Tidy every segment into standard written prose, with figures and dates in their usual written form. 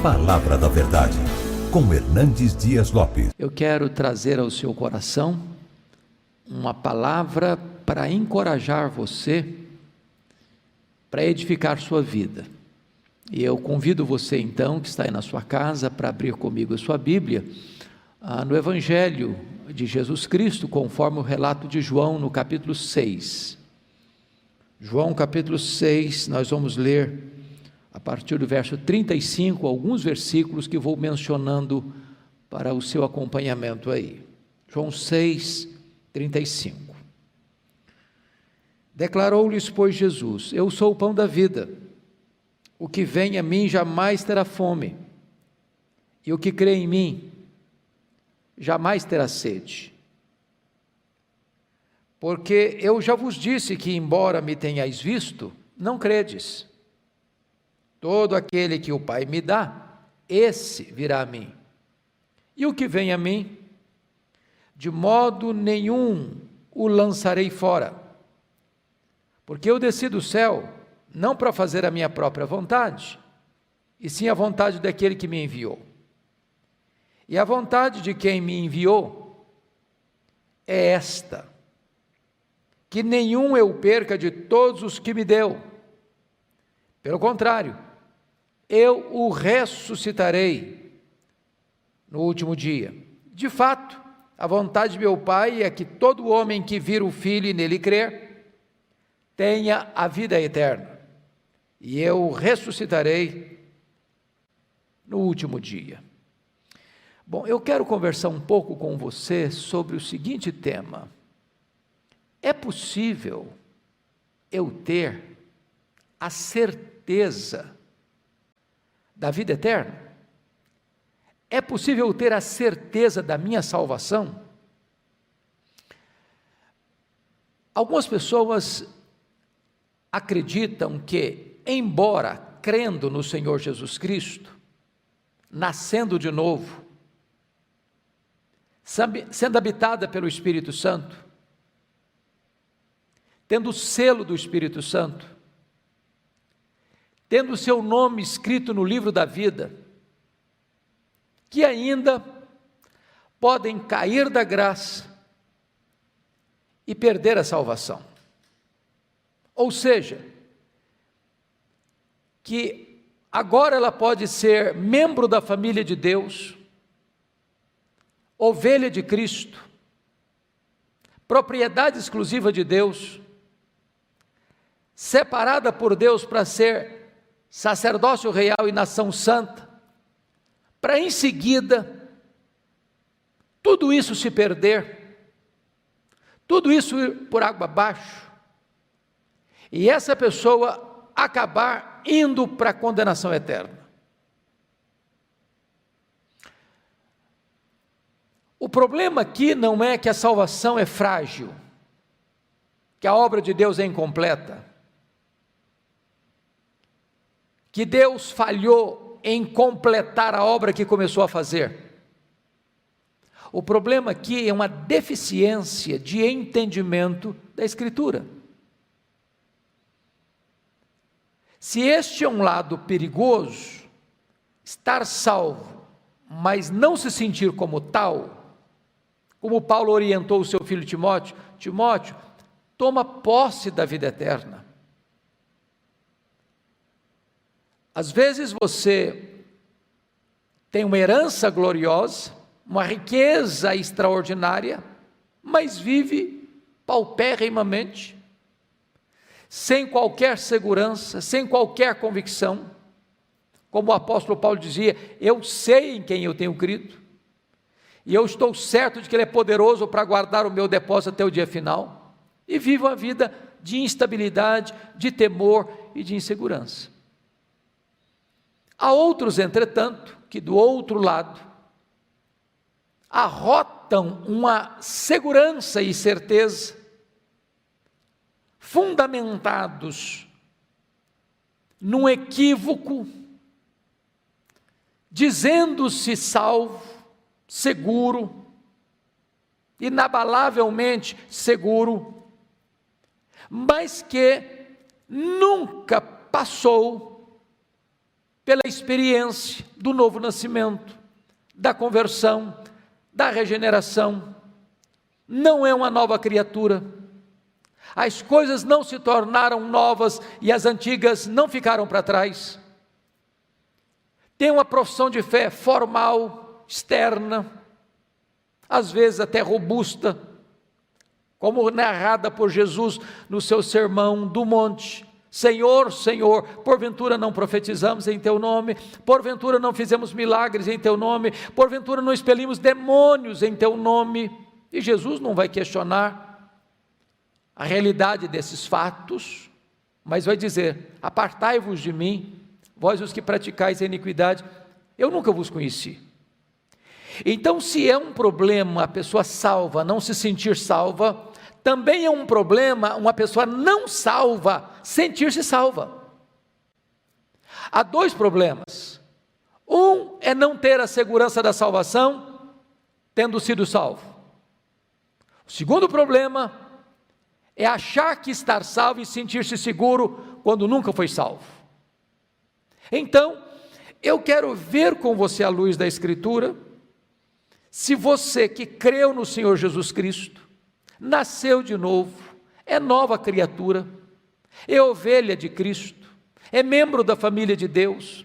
Palavra da Verdade, com Hernandes Dias Lopes. Eu quero trazer ao seu coração uma palavra para encorajar você, para edificar sua vida. E eu convido você então, que está aí na sua casa, para abrir comigo a sua Bíblia, no Evangelho de Jesus Cristo, conforme o relato de João, no capítulo 6. João capítulo 6, nós vamos ler a partir do verso 35, alguns versículos que vou mencionando para o seu acompanhamento aí. João 6, 35. Declarou-lhes, pois, Jesus: Eu sou o pão da vida. O que vem a mim jamais terá fome, e o que crê em mim jamais terá sede. Porque eu já vos disse que, embora me tenhais visto, não credes. Todo aquele que o Pai me dá, esse virá a mim. E o que vem a mim, de modo nenhum o lançarei fora. Porque eu desci do céu, não para fazer a minha própria vontade, e sim a vontade daquele que me enviou. E a vontade de quem me enviou é esta: que nenhum eu perca de todos os que me deu. Pelo contrário, eu o ressuscitarei no último dia. De fato, a vontade de meu Pai é que todo homem que vir o Filho e nele crer, tenha a vida eterna, e eu o ressuscitarei no último dia. Bom, eu quero conversar um pouco com você sobre o seguinte tema: é possível eu ter a certeza da vida eterna? É possível eu ter a certeza da minha salvação? Algumas pessoas acreditam que, embora crendo no Senhor Jesus Cristo, nascendo de novo, sendo habitada pelo Espírito Santo, tendo o selo do Espírito Santo, tendo o seu nome escrito no livro da vida, que ainda podem cair da graça e perder a salvação. Ou seja, que agora ela pode ser membro da família de Deus, ovelha de Cristo, propriedade exclusiva de Deus, separada por Deus para ser sacerdócio real e nação santa, para em seguida tudo isso se perder, tudo isso ir por água abaixo, e essa pessoa acabar indo para a condenação eterna. O problema aqui não é que a salvação é frágil, que a obra de Deus é incompleta, que Deus falhou em completar a obra que começou a fazer. O problema aqui é uma deficiência de entendimento da Escritura. Se este é um lado perigoso, estar salvo, mas não se sentir como tal, como Paulo orientou o seu filho Timóteo: Timóteo, toma posse da vida eterna. Às vezes você tem uma herança gloriosa, uma riqueza extraordinária, mas vive paupérrimamente, sem qualquer segurança, sem qualquer convicção. Como o apóstolo Paulo dizia: eu sei em quem eu tenho crido, e eu estou certo de que Ele é poderoso para guardar o meu depósito até o dia final, e vivo uma vida de instabilidade, de temor e de insegurança. Há outros, entretanto, que do outro lado, arrotam uma segurança e certeza, fundamentados num equívoco, dizendo-se salvo, seguro, inabalavelmente seguro, mas que nunca passou pela experiência do novo nascimento, da conversão, da regeneração. Não é uma nova criatura. As coisas não se tornaram novas e as antigas não ficaram para trás. Tem uma profissão de fé formal, externa, às vezes até robusta, como narrada por Jesus no seu sermão do monte. Senhor, Senhor, porventura não profetizamos em teu nome, porventura não fizemos milagres em teu nome, porventura não expelimos demônios em teu nome. E Jesus não vai questionar a realidade desses fatos, mas vai dizer: apartai-vos de mim, vós os que praticais a iniquidade, eu nunca vos conheci. Então, se é um problema a pessoa salva não se sentir salva, também é um problema uma pessoa não salva sentir-se salva. Há dois problemas. Um é não ter a segurança da salvação, tendo sido salvo. O segundo problema é achar que estar salvo e sentir-se seguro quando nunca foi salvo. Então, eu quero ver com você à luz da Escritura, se você que creu no Senhor Jesus Cristo, nasceu de novo, é nova criatura, é ovelha de Cristo, é membro da família de Deus,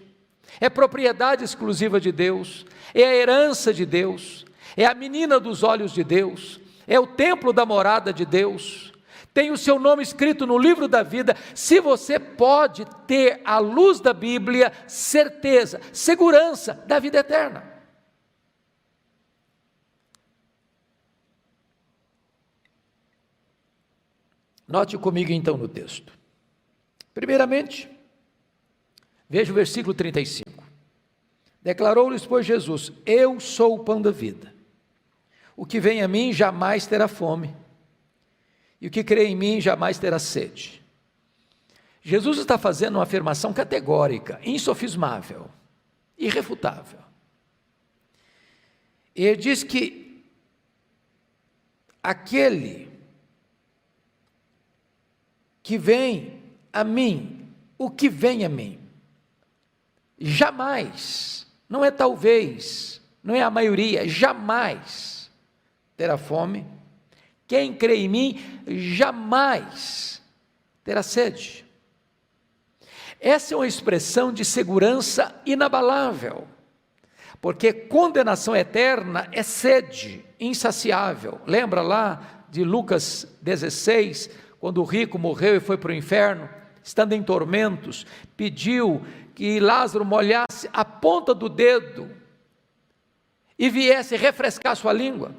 é propriedade exclusiva de Deus, é a herança de Deus, é a menina dos olhos de Deus, é o templo da morada de Deus, tem o seu nome escrito no livro da vida. Se você pode ter, à luz da Bíblia, certeza, segurança da vida eterna. Note comigo então no texto. Primeiramente, veja o versículo 35. Declarou-lhes, pois, Jesus: eu sou o pão da vida. O que vem a mim jamais terá fome, e o que crê em mim jamais terá sede. Jesus está fazendo uma afirmação categórica, insofismável, irrefutável. Ele diz que aquele que vem a mim, o que vem a mim, jamais, não é talvez, não é a maioria, jamais terá fome. Quem crê em mim, jamais terá sede. Essa é uma expressão de segurança inabalável, porque condenação eterna é sede insaciável. Lembra lá de Lucas 16, quando o rico morreu e foi para o inferno, estando em tormentos, pediu que Lázaro molhasse a ponta do dedo e viesse refrescar sua língua.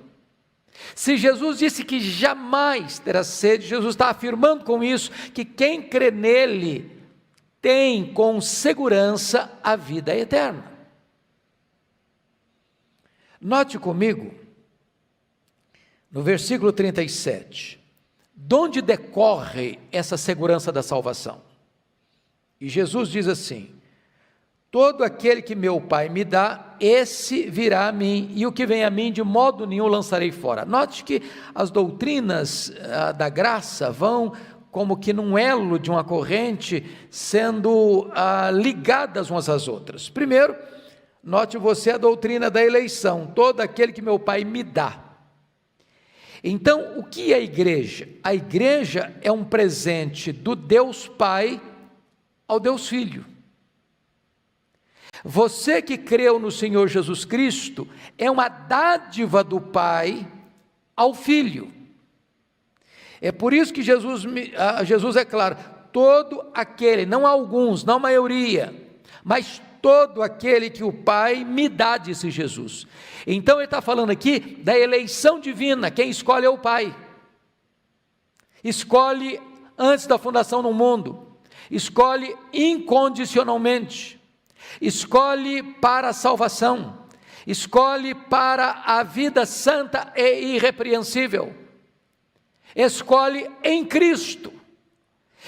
Se Jesus disse que jamais terá sede, Jesus está afirmando com isso que quem crê nele tem com segurança a vida eterna. Note comigo, no versículo 37, de onde decorre essa segurança da salvação? E Jesus diz assim: todo aquele que meu Pai me dá, esse virá a mim, e o que vem a mim, de modo nenhum lançarei fora. Note que as doutrinas da graça vão como que num elo de uma corrente, sendo ligadas umas às outras. Primeiro, note você a doutrina da eleição: todo aquele que meu Pai me dá. Então, o que é a igreja? A igreja é um presente do Deus Pai ao Deus Filho. Você que creu no Senhor Jesus Cristo é uma dádiva do Pai ao Filho. É por isso que Jesus é claro: todo aquele, não alguns, não a maioria, mas todo aquele que o Pai me dá, disse Jesus. Então ele está falando aqui da eleição divina. Quem escolhe é o Pai. Escolhe antes da fundação do mundo, escolhe incondicionalmente, escolhe para a salvação, escolhe para a vida santa e irrepreensível, escolhe em Cristo,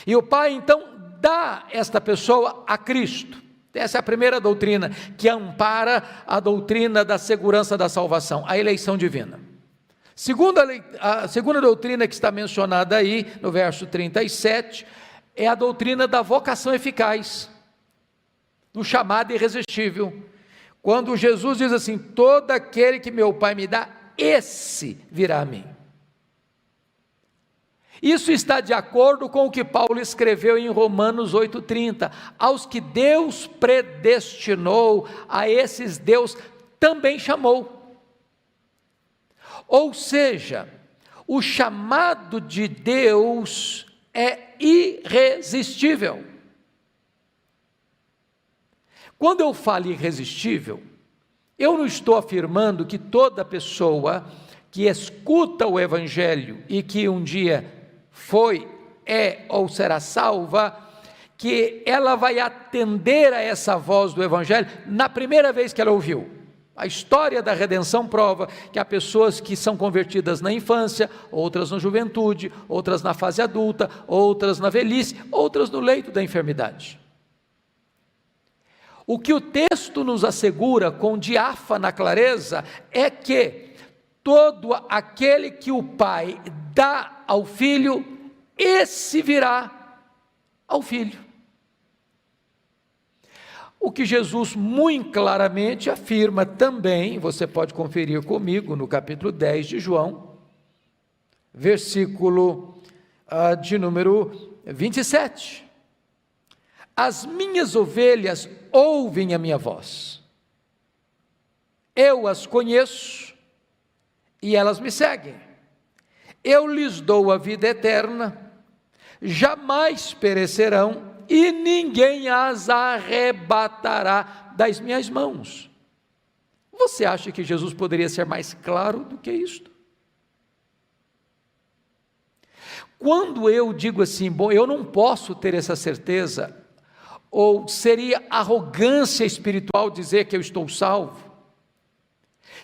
e o Pai então dá esta pessoa a Cristo. Essa é a primeira doutrina que ampara a doutrina da segurança da salvação, a eleição divina. A segunda doutrina que está mencionada aí, no verso 37, é a doutrina da vocação eficaz. no chamado irresistível. Quando Jesus diz assim: todo aquele que meu Pai me dá, esse virá a mim. Isso está de acordo com o que Paulo escreveu em Romanos 8,30, aos que Deus predestinou, a esses Deus também chamou. Ou seja, o chamado de Deus é irresistível. Quando eu falo irresistível, eu não estou afirmando que toda pessoa que escuta o Evangelho e que um dia foi, é ou será salva, que ela vai atender a essa voz do Evangelho na primeira vez que ela ouviu. A história da redenção prova que há pessoas que são convertidas na infância, outras na juventude, outras na fase adulta, outras na velhice, outras no leito da enfermidade. O que o texto nos assegura com diáfana clareza é que todo aquele que o Pai dá ao Filho, esse virá ao Filho. O que Jesus muito claramente afirma também, você pode conferir comigo no capítulo 10 de João, versículo de número 27. As minhas ovelhas ouvem a minha voz, eu as conheço e elas me seguem, eu lhes dou a vida eterna, jamais perecerão e ninguém as arrebatará das minhas mãos. Você acha que Jesus poderia ser mais claro do que isto? Quando eu digo assim, bom, eu não posso ter essa certeza, ou seria arrogância espiritual dizer que eu estou salvo,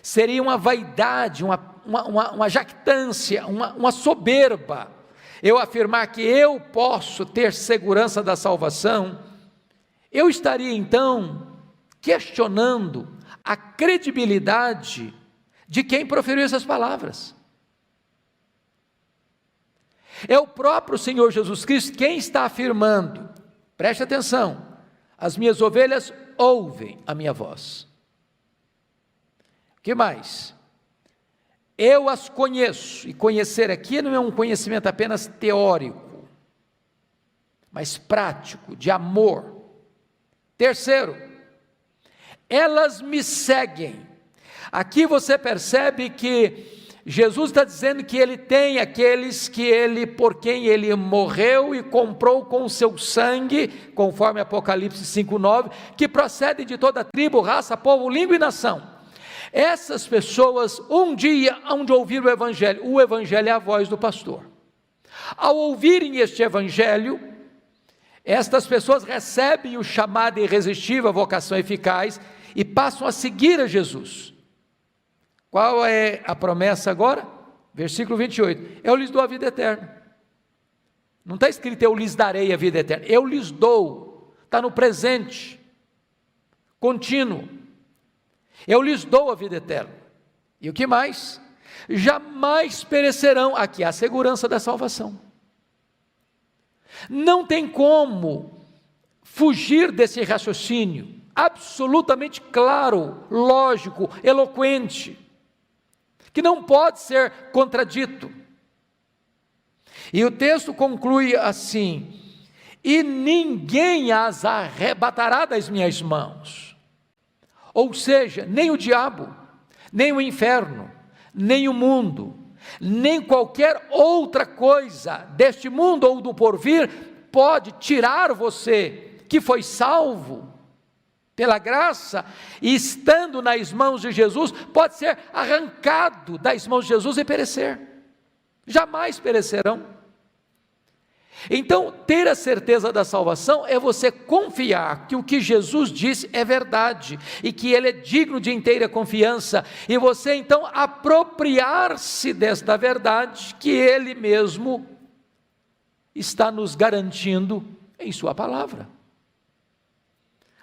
seria uma vaidade, uma jactância, uma soberba, eu afirmar que eu posso ter segurança da salvação, eu estaria então questionando a credibilidade de quem proferiu essas palavras. É o próprio Senhor Jesus Cristo quem está afirmando, preste atenção, as minhas ovelhas ouvem a minha voz. O que mais? Eu as conheço, e conhecer aqui não é um conhecimento apenas teórico, mas prático, de amor. Terceiro, elas me seguem. Aqui você percebe que Jesus está dizendo que ele tem aqueles por quem ele morreu e comprou com o seu sangue, conforme Apocalipse 5,9, que procedem de toda tribo, raça, povo, língua e nação. Essas pessoas um dia hão de ouvir o Evangelho é a voz do pastor. Ao ouvirem este Evangelho, estas pessoas recebem o chamado irresistível, a vocação eficaz, e passam a seguir a Jesus. Qual é a promessa agora? Versículo 28, eu lhes dou a vida eterna. Não está escrito eu lhes darei a vida eterna, eu lhes dou, está no presente, contínuo. Eu lhes dou a vida eterna. E o que mais? Jamais perecerão. Aqui há a segurança da salvação. Não tem como fugir desse raciocínio, absolutamente claro, lógico, eloquente, que não pode ser contradito. E o texto conclui assim: e ninguém as arrebatará das minhas mãos. Ou seja, nem o diabo, nem o inferno, nem o mundo, nem qualquer outra coisa deste mundo ou do porvir pode tirar você, que foi salvo pela graça, e estando nas mãos de Jesus, pode ser arrancado das mãos de Jesus e perecer. Jamais perecerão. Então, ter a certeza da salvação é você confiar que o que Jesus disse é verdade e que Ele é digno de inteira confiança, e você então apropriar-se desta verdade que Ele mesmo está nos garantindo em Sua palavra.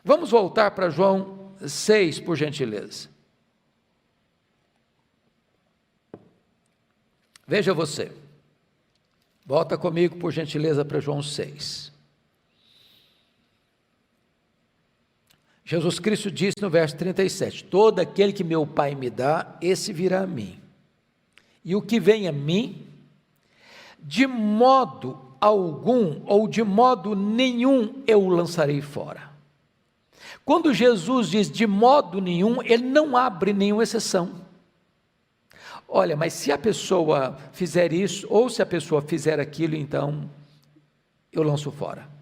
Vamos voltar para João 6, por gentileza. Veja você. Volta comigo, por gentileza, para João 6. Jesus Cristo disse no verso 37, todo aquele que meu Pai me dá, esse virá a mim, e o que vem a mim, de modo algum, ou de modo nenhum, eu o lançarei fora. Quando Jesus diz de modo nenhum, ele não abre nenhuma exceção. Olha, mas se a pessoa fizer isso, ou se a pessoa fizer aquilo, então eu lanço fora.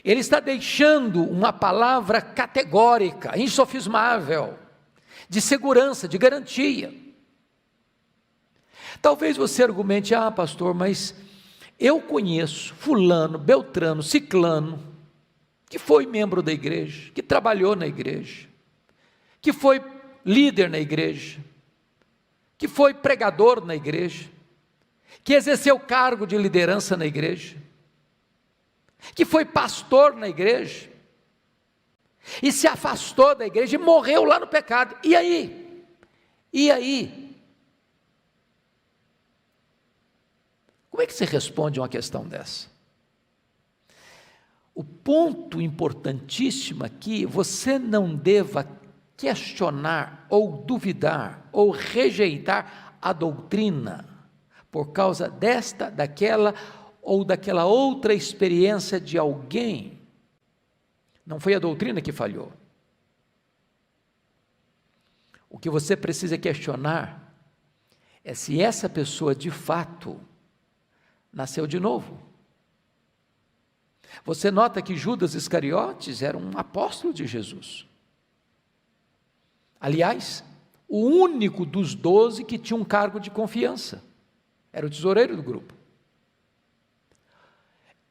Ele está deixando uma palavra categórica, insofismável, de segurança, de garantia. Talvez você argumente, pastor, mas eu conheço fulano, beltrano, ciclano, que foi membro da igreja, que trabalhou na igreja, que foi líder na igreja, que foi pregador na igreja, que exerceu cargo de liderança na igreja, que foi pastor na igreja, e se afastou da igreja e morreu lá no pecado. E aí? E aí? Como é que você responde a uma questão dessa? O ponto importantíssimo aqui, você não deva questionar, ou duvidar, ou rejeitar a doutrina, por causa desta, daquela, ou daquela outra experiência de alguém. Não foi a doutrina que falhou. O que você precisa questionar é se essa pessoa de fato nasceu de novo. Você nota que Judas Iscariotes era um apóstolo de Jesus. Aliás, o único dos 12 que tinha um cargo de confiança. Era o tesoureiro do grupo.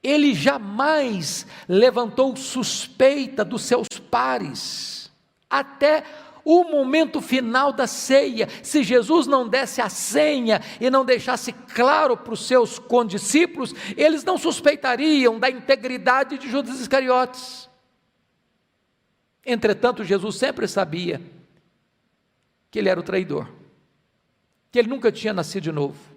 Ele jamais levantou suspeita dos seus pares, até o momento final da ceia. Se Jesus não desse a senha e não deixasse claro para os seus condiscípulos, eles não suspeitariam da integridade de Judas Iscariotes. Entretanto, Jesus sempre sabia que ele era o traidor, que ele nunca tinha nascido de novo.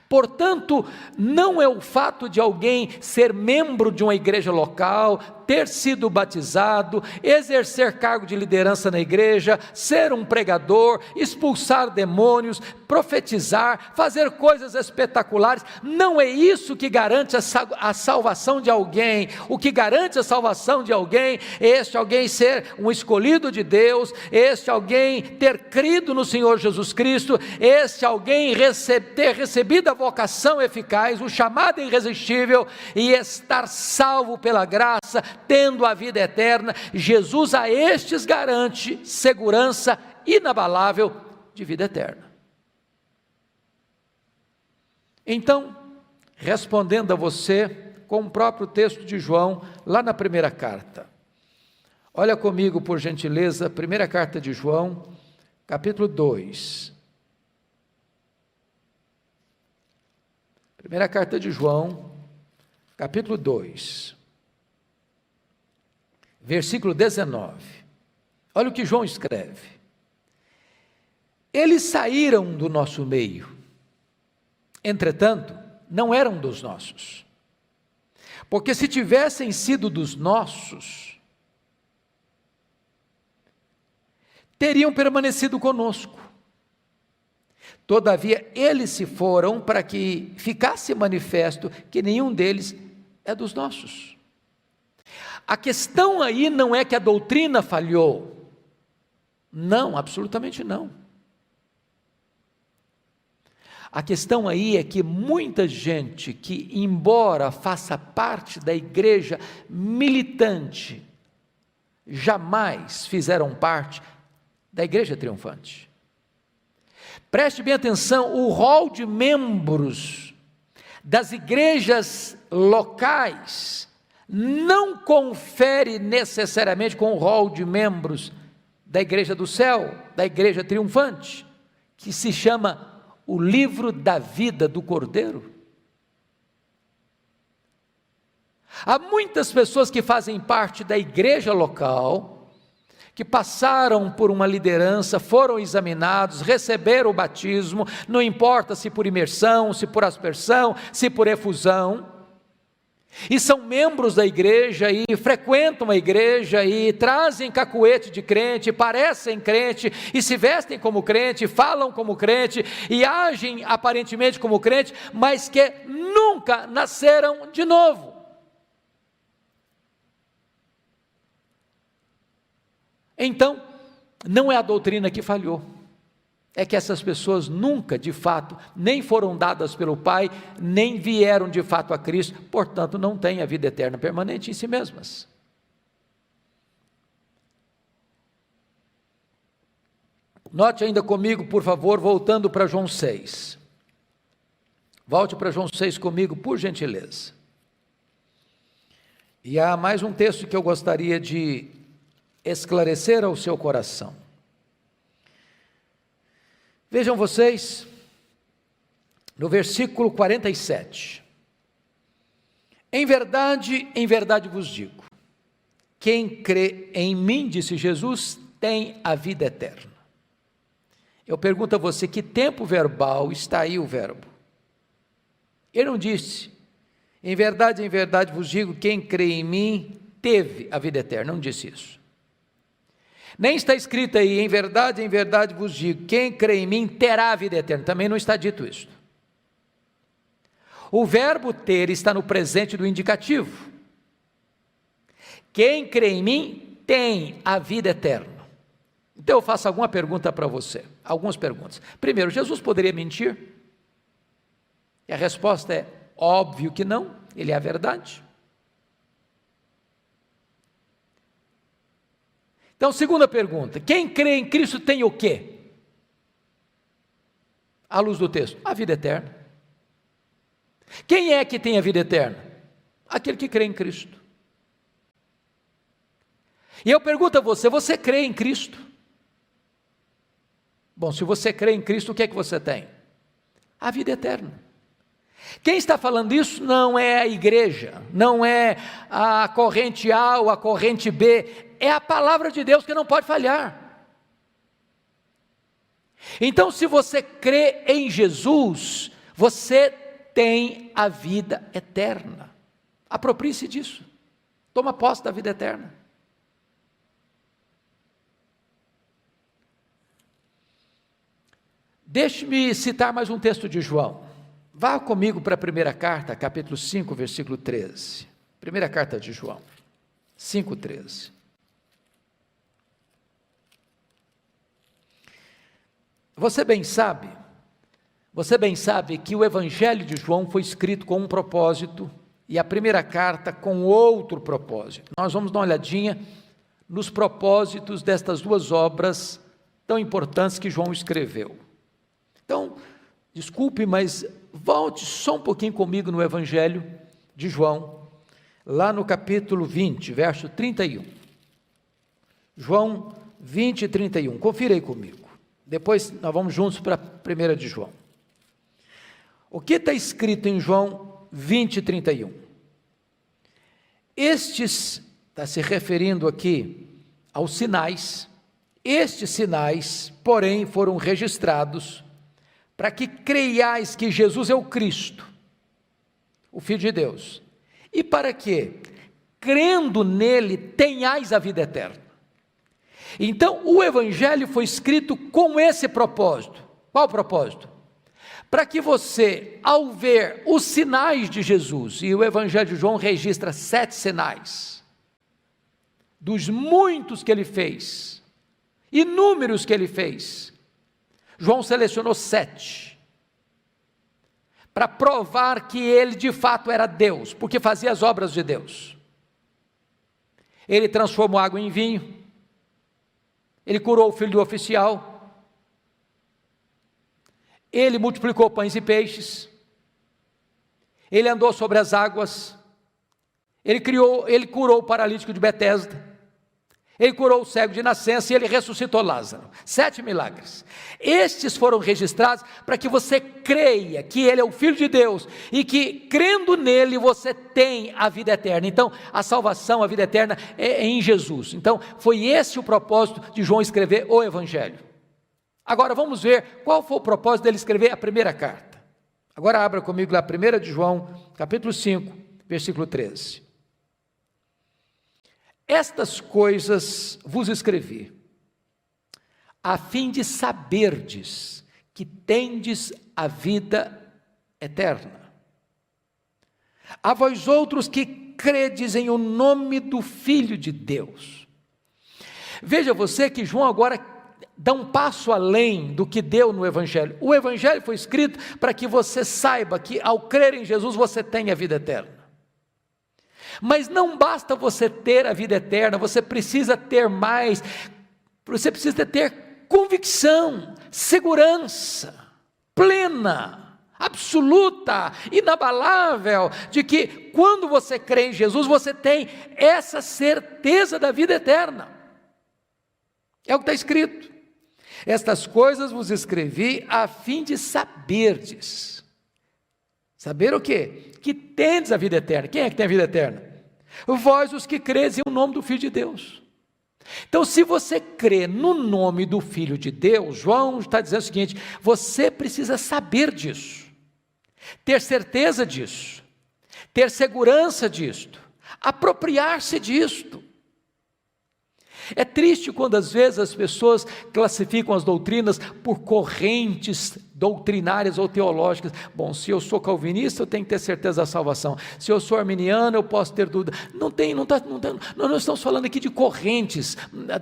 Portanto, não é o fato de alguém ser membro de uma igreja local, ter sido batizado, exercer cargo de liderança na igreja, ser um pregador, expulsar demônios, profetizar, fazer coisas espetaculares. Não é isso que garante a salvação de alguém. O que garante a salvação de alguém é este alguém ser um escolhido de Deus, este alguém ter crido no Senhor Jesus Cristo, este alguém ter recebido a vocação eficaz, o chamado irresistível, e estar salvo pela graça, tendo a vida eterna. Jesus a estes garante segurança inabalável de vida eterna. Então, respondendo a você com o próprio texto de João, lá na primeira carta. Olha comigo, por gentileza, primeira carta de João, capítulo 2. Primeira carta de João, capítulo 2. Versículo 19, olha o que João escreve: eles saíram do nosso meio, entretanto, não eram dos nossos, porque se tivessem sido dos nossos, teriam permanecido conosco. Todavia, eles se foram para que ficasse manifesto que nenhum deles é dos nossos. A questão aí não é que a doutrina falhou. Não, absolutamente não. A questão aí é que muita gente que, embora faça parte da igreja militante, jamais fizeram parte da igreja triunfante. Preste bem atenção, o rol de membros das igrejas locais não confere necessariamente com o rol de membros da igreja do céu, da igreja triunfante, que se chama o livro da vida do Cordeiro. Há muitas pessoas que fazem parte da igreja local, que passaram por uma liderança, foram examinados, receberam o batismo, não importa se por imersão, se por aspersão, se por efusão, e são membros da igreja, e frequentam a igreja, e trazem cacuete de crente, parecem crente, e se vestem como crente, falam como crente, e agem aparentemente como crente, mas que nunca nasceram de novo. Então, não é a doutrina que falhou, é que essas pessoas nunca, de fato, nem foram dadas pelo Pai, nem vieram de fato a Cristo, portanto não têm a vida eterna permanente em si mesmas. Note ainda comigo, por favor, voltando para João 6. Volte para João 6 comigo, por gentileza. E há mais um texto que eu gostaria de esclarecer ao seu coração. Vejam vocês, no versículo 47, em verdade vos digo, quem crê em mim, disse Jesus, tem a vida eterna. Eu pergunto a você, que tempo verbal está aí o verbo? Ele não disse, em verdade vos digo, quem crê em mim, teve a vida eterna, não disse isso. Nem está escrito aí, em verdade vos digo, quem crê em mim terá a vida eterna, também não está dito isso. O verbo ter está no presente do indicativo. Quem crê em mim tem a vida eterna. Então eu faço alguma pergunta para você, algumas perguntas. Primeiro, Jesus poderia mentir? E a resposta é óbvio que não, ele é a verdade. Então, segunda pergunta, quem crê em Cristo tem o quê? À luz do texto, a vida eterna. Quem é que tem a vida eterna? Aquele que crê em Cristo. E eu pergunto a você, você crê em Cristo? Bom, se você crê em Cristo, o que é que você tem? A vida eterna. Quem está falando isso não é a igreja, não é a corrente A ou a corrente B, é a palavra de Deus que não pode falhar. Então, se você crê em Jesus, você tem a vida eterna. Aproprie-se disso, toma posse da vida eterna. Deixe-me citar mais um texto de João. Vá comigo para a primeira carta, capítulo 5, versículo 13. Primeira carta de João, 5:13. Você bem sabe que o Evangelho de João foi escrito com um propósito e a primeira carta com outro propósito. Nós vamos dar uma olhadinha nos propósitos destas duas obras tão importantes que João escreveu. Então, desculpe, mas volte só um pouquinho comigo no Evangelho de João, lá no capítulo 20, verso 31. João 20, 31. Confira aí comigo. Depois nós vamos juntos para a primeira de João. O que está escrito em João 20, 31? Estes, está se referindo aqui aos sinais, estes sinais, porém, foram registrados para que creiais que Jesus é o Cristo, o Filho de Deus, e para que, crendo nele, tenhais a vida eterna. Então, o Evangelho foi escrito com esse propósito. Qual o propósito? Para que você, ao ver os sinais de Jesus, e o Evangelho de João registra 7 sinais, dos muitos que ele fez, inúmeros que ele fez, João selecionou 7, para provar que ele de fato era Deus, porque fazia as obras de Deus. Ele transformou água em vinho, ele curou o filho do oficial, ele multiplicou pães e peixes, ele andou sobre as águas, ele curou o paralítico de Betesda, ele curou o cego de nascença e ele ressuscitou Lázaro. 7 milagres. Estes foram registrados para que você creia que ele é o Filho de Deus e que, crendo nele, você tem a vida eterna. Então, a salvação, a vida eterna é em Jesus. Então, foi esse o propósito de João escrever o Evangelho. Agora, vamos ver qual foi o propósito dele escrever a primeira carta. Agora, abra comigo lá, 1 de João, capítulo 5, versículo 13. Estas coisas vos escrevi, a fim de saberdes que tendes a vida eterna. A vós outros que credes em o nome do Filho de Deus. Veja você que João agora dá um passo além do que deu no Evangelho. O Evangelho foi escrito para que você saiba que ao crer em Jesus você tem a vida eterna. Mas não basta você ter a vida eterna, você precisa ter mais, você precisa ter convicção, segurança plena, absoluta, inabalável, de que quando você crê em Jesus, você tem essa certeza da vida eterna. É o que está escrito. Estas coisas vos escrevi a fim de saberdes. Saber o quê? Que tendes a vida eterna. Quem é que tem a vida eterna? Vós os que credes em nome do Filho de Deus. Então, se você crê no nome do Filho de Deus, João está dizendo o seguinte: você precisa saber disso, ter certeza disso, ter segurança disto, apropriar-se disto. É triste quando às vezes as pessoas classificam as doutrinas por correntes doutrinárias ou teológicas. Bom, se eu sou calvinista, eu tenho que ter certeza da salvação. Se eu sou arminiano, eu posso ter dúvida. Nós não estamos falando aqui de correntes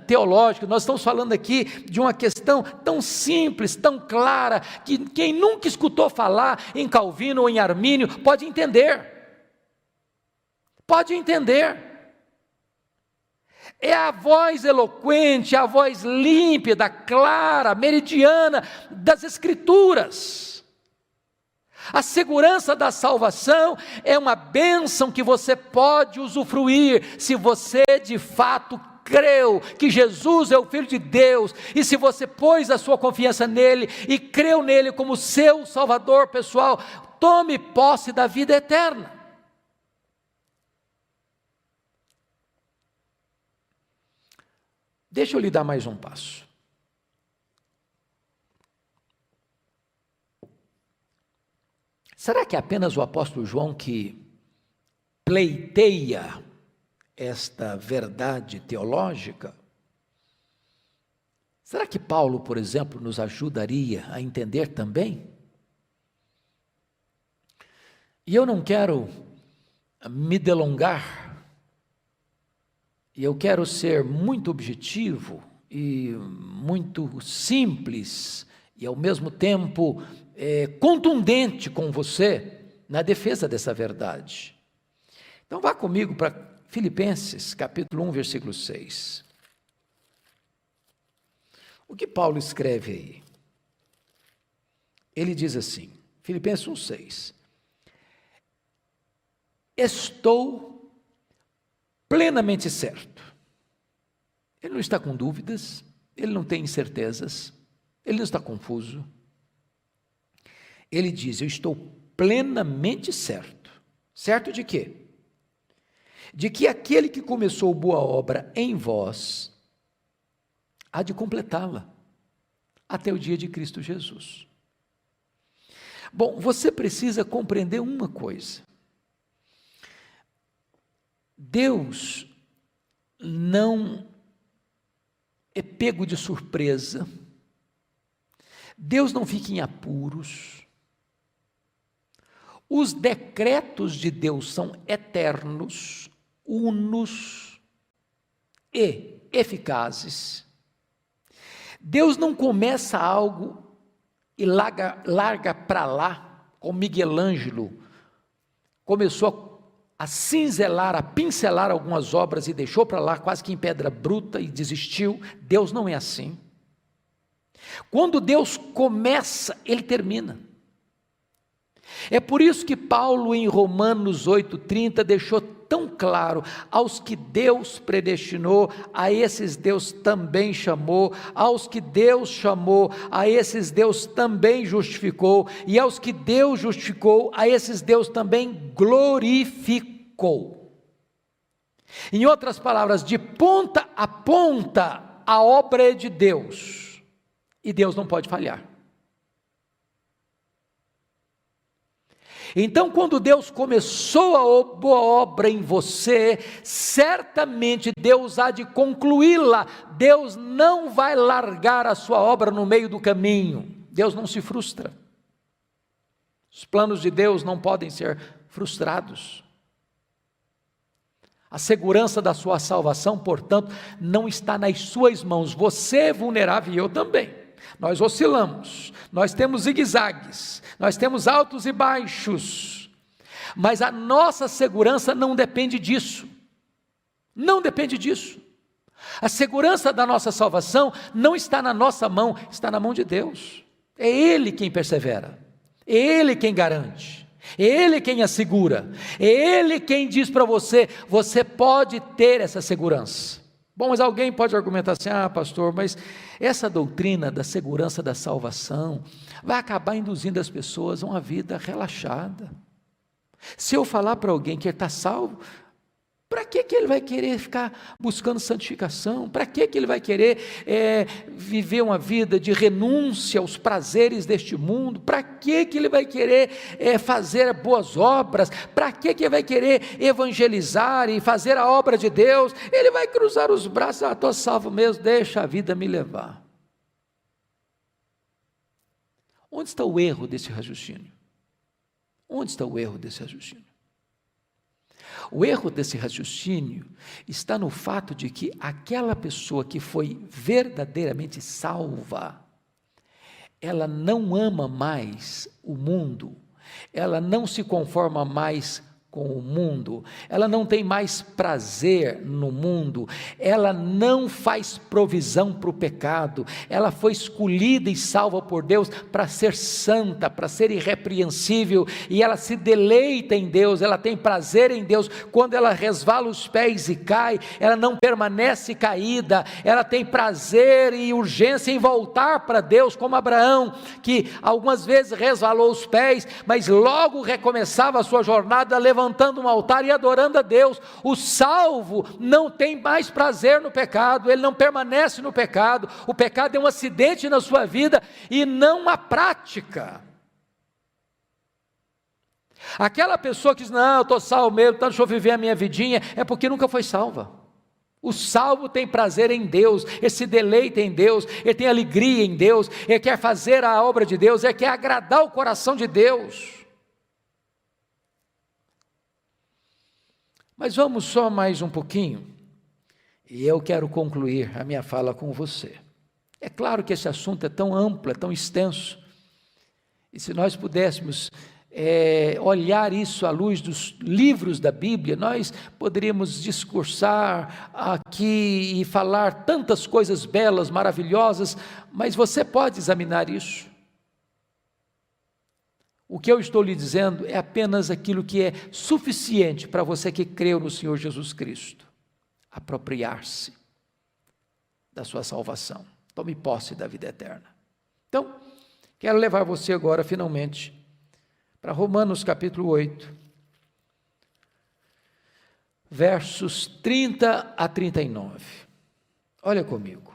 teológicas, nós estamos falando aqui de uma questão tão simples, tão clara, que quem nunca escutou falar em Calvino ou em Armínio pode entender. Pode entender. É a voz eloquente, a voz límpida, clara, meridiana das Escrituras. A segurança da salvação é uma bênção que você pode usufruir, se você de fato creu que Jesus é o Filho de Deus, e se você pôs a sua confiança nele, e creu nele como seu Salvador pessoal, tome posse da vida eterna. Deixa eu lhe dar mais um passo. Será que é apenas o apóstolo João que pleiteia esta verdade teológica? Será que Paulo, por exemplo, nos ajudaria a entender também? E eu não quero me delongar, e eu quero ser muito objetivo e muito simples e ao mesmo tempo contundente com você na defesa dessa verdade. Então vá comigo para Filipenses capítulo 1, versículo 6. O que Paulo escreve aí? Ele diz assim, Filipenses 1, 6. Estou plenamente certo. Ele não está com dúvidas, ele não tem incertezas, ele não está confuso. Ele diz: eu estou plenamente certo. Certo de quê? De que aquele que começou boa obra em vós há de completá-la até o dia de Cristo Jesus. Bom, você precisa compreender uma coisa. Deus não é pego de surpresa, Deus não fica em apuros, os decretos de Deus são eternos, unos e eficazes. Deus não começa algo e larga para lá, como Miguel Ângelo começou a cinzelar, a pincelar algumas obras e deixou para lá quase que em pedra bruta e desistiu. Deus não é assim. Quando Deus começa, Ele termina. É por isso que Paulo em Romanos 8,30 deixou tão claro: aos que Deus predestinou, a esses Deus também chamou, aos que Deus chamou, a esses Deus também justificou, e aos que Deus justificou, a esses Deus também glorificou. Em outras palavras, de ponta a ponta, a obra é de Deus, e Deus não pode falhar. Então, quando Deus começou a boa obra em você, certamente Deus há de concluí-la. Deus não vai largar a sua obra no meio do caminho. Deus não se frustra. Os planos de Deus não podem ser frustrados. A segurança da sua salvação, portanto, não está nas suas mãos. Você é vulnerável e eu também. Nós oscilamos, nós temos zigue-zagues, nós temos altos e baixos, mas a nossa segurança não depende disso, não depende disso. A segurança da nossa salvação não está na nossa mão, está na mão de Deus. É Ele quem persevera, é Ele quem garante, é Ele quem assegura, é Ele quem diz para você, você pode ter essa segurança. Bom, mas alguém pode argumentar assim, pastor, mas essa doutrina da segurança da salvação vai acabar induzindo as pessoas a uma vida relaxada. Se eu falar para alguém que ele está salvo, para que ele vai querer ficar buscando santificação? Para que ele vai querer viver uma vida de renúncia aos prazeres deste mundo? Para que ele vai querer fazer boas obras? Para que ele vai querer evangelizar e fazer a obra de Deus? Ele vai cruzar os braços, estou salvo mesmo, deixa a vida me levar. Onde está o erro desse raciocínio? Onde está o erro desse raciocínio? O erro desse raciocínio está no fato de que aquela pessoa que foi verdadeiramente salva, ela não ama mais o mundo, ela não se conforma mais com o mundo, ela não tem mais prazer no mundo, ela não faz provisão para o pecado, ela foi escolhida e salva por Deus para ser santa, para ser irrepreensível, e ela se deleita em Deus, ela tem prazer em Deus. Quando ela resvala os pés e cai, ela não permanece caída, ela tem prazer e urgência em voltar para Deus, como Abraão, que algumas vezes resvalou os pés, mas logo recomeçava a sua jornada, levantando um altar e adorando a Deus. O salvo não tem mais prazer no pecado, ele não permanece no pecado. O pecado é um acidente na sua vida e não uma prática. Aquela pessoa que diz, não, eu estou salvo mesmo, então deixa eu viver a minha vidinha, é porque nunca foi salva. O salvo tem prazer em Deus, ele se deleita em Deus, ele tem alegria em Deus, ele quer fazer a obra de Deus, ele quer agradar o coração de Deus. Mas vamos só mais um pouquinho, e eu quero concluir a minha fala com você. É claro que esse assunto é tão amplo, é tão extenso, e se nós pudéssemos olhar isso à luz dos livros da Bíblia, nós poderíamos discursar aqui e falar tantas coisas belas, maravilhosas, mas você pode examinar isso. O que eu estou lhe dizendo é apenas aquilo que é suficiente para você que creu no Senhor Jesus Cristo. Apropriar-se da sua salvação. Tome posse da vida eterna. Então, quero levar você agora, finalmente, para Romanos capítulo 8, versos 30 a 39. Olha comigo.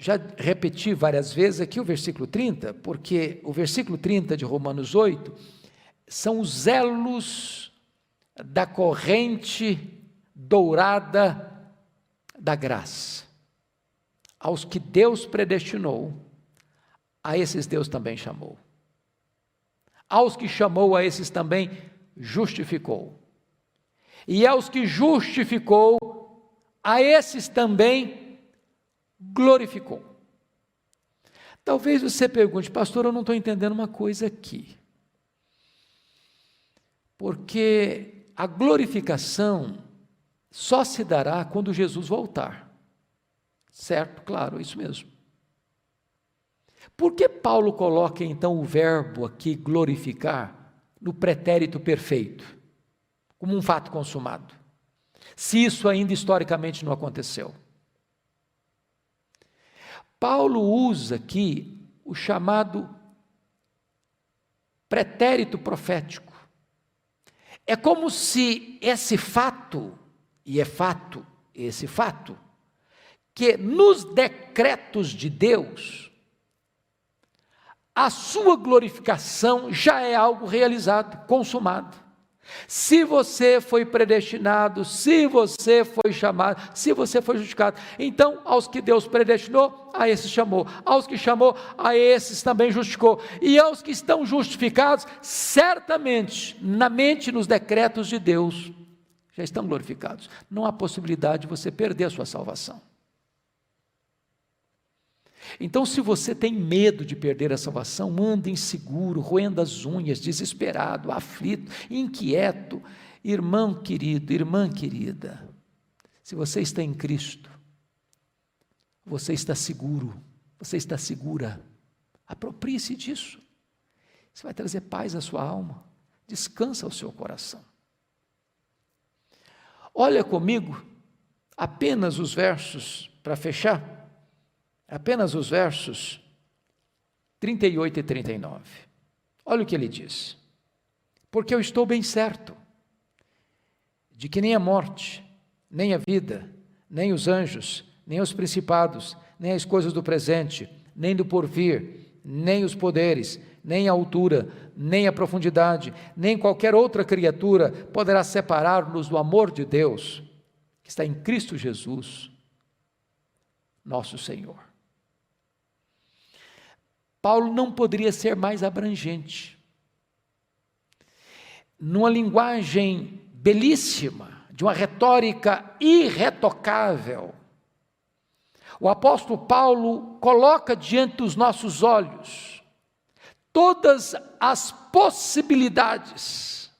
Já repeti várias vezes aqui o versículo 30, porque o versículo 30 de Romanos 8 são os elos da corrente dourada da graça. Aos que Deus predestinou, a esses Deus também chamou. Aos que chamou, a esses também justificou. E aos que justificou, a esses também glorificou. Talvez você pergunte, pastor, eu não estou entendendo uma coisa aqui. Porque a glorificação só se dará quando Jesus voltar. Certo? Claro, isso mesmo. Por que Paulo coloca então o verbo aqui, glorificar, no pretérito perfeito, como um fato consumado, se isso ainda historicamente não aconteceu? Paulo usa aqui o chamado pretérito profético. É como se esse fato, e é fato, esse fato, que nos decretos de Deus a sua glorificação já é algo realizado, consumado. Se você foi predestinado, se você foi chamado, se você foi justificado, então aos que Deus predestinou, a esses chamou, aos que chamou, a esses também justificou, e aos que estão justificados, certamente, na mente, nos decretos de Deus, já estão glorificados. Não há possibilidade de você perder a sua salvação. Então, se você tem medo de perder a salvação, anda inseguro, roendo as unhas, desesperado, aflito, inquieto, irmão querido, irmã querida, se você está em Cristo, você está seguro, você está segura, aproprie-se disso, isso vai trazer paz à sua alma, descansa ao seu coração. Olha comigo, apenas os versos, para fechar, apenas os versos 38 e 39. Olha o que ele diz. Porque eu estou bem certo de que nem a morte, nem a vida, nem os anjos, nem os principados, nem as coisas do presente, nem do porvir, nem os poderes, nem a altura, nem a profundidade, nem qualquer outra criatura poderá separar-nos do amor de Deus, que está em Cristo Jesus, nosso Senhor. Paulo não poderia ser mais abrangente. Numa linguagem belíssima, de uma retórica irretocável, o apóstolo Paulo coloca diante dos nossos olhos todas as possibilidades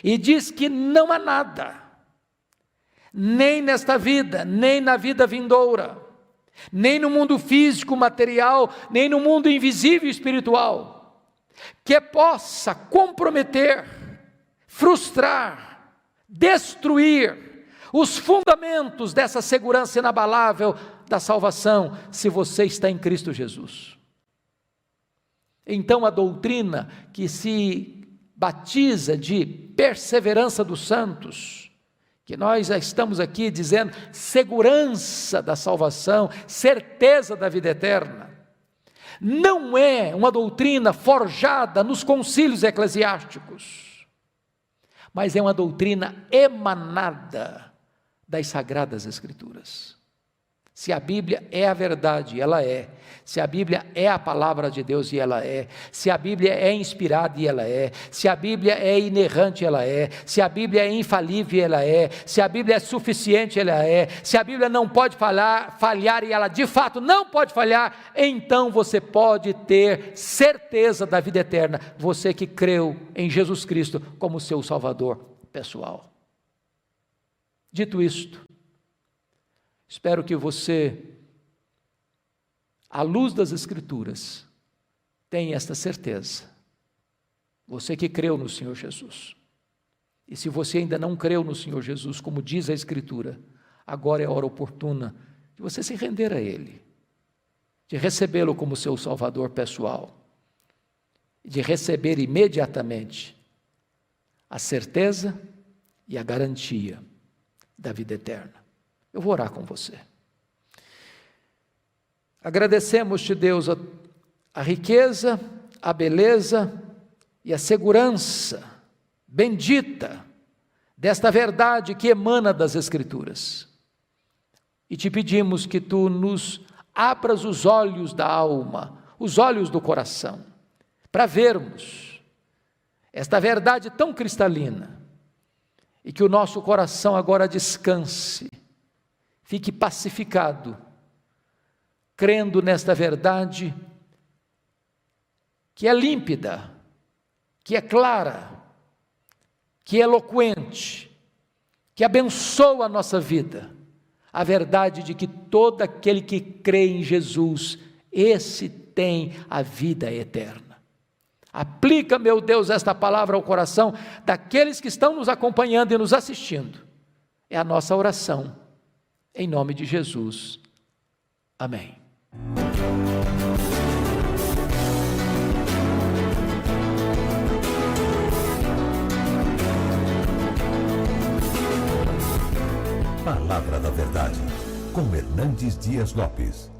e diz que não há nada, nem nesta vida, nem na vida vindoura, nem no mundo físico, material, nem no mundo invisível espiritual, que possa comprometer, frustrar, destruir os fundamentos dessa segurança inabalável da salvação, se você está em Cristo Jesus. Então a doutrina que se batiza de perseverança dos santos, que nós já estamos aqui dizendo segurança da salvação, certeza da vida eterna, não é uma doutrina forjada nos concílios eclesiásticos, mas é uma doutrina emanada das Sagradas Escrituras. Se a Bíblia é a verdade, ela é. Se a Bíblia é a palavra de Deus, e ela é. Se a Bíblia é inspirada, e ela é. Se a Bíblia é inerrante, ela é. Se a Bíblia é infalível, ela é. Se a Bíblia é suficiente, ela é. Se a Bíblia não pode falhar, e ela de fato não pode falhar, então você pode ter certeza da vida eterna, você que creu em Jesus Cristo como seu Salvador pessoal. Dito isto, espero que você, à luz das Escrituras, tenha esta certeza. Você que creu no Senhor Jesus. E se você ainda não creu no Senhor Jesus, como diz a Escritura, agora é a hora oportuna de você se render a Ele, de recebê-lo como seu Salvador pessoal, de receber imediatamente a certeza e a garantia da vida eterna. Eu vou orar com você. Agradecemos-te, Deus, a riqueza, a beleza e a segurança bendita desta verdade que emana das Escrituras. E te pedimos que tu nos abras os olhos da alma, os olhos do coração, para vermos esta verdade tão cristalina, e que o nosso coração agora descanse, fique pacificado, crendo nesta verdade, que é límpida, que é clara, que é eloquente, que abençoa a nossa vida, a verdade de que todo aquele que crê em Jesus, esse tem a vida eterna. Aplica, meu Deus, esta palavra ao coração daqueles que estão nos acompanhando e nos assistindo. É a nossa oração, em nome de Jesus. Amém. Palavra da Verdade, com Hernandes Dias Lopes.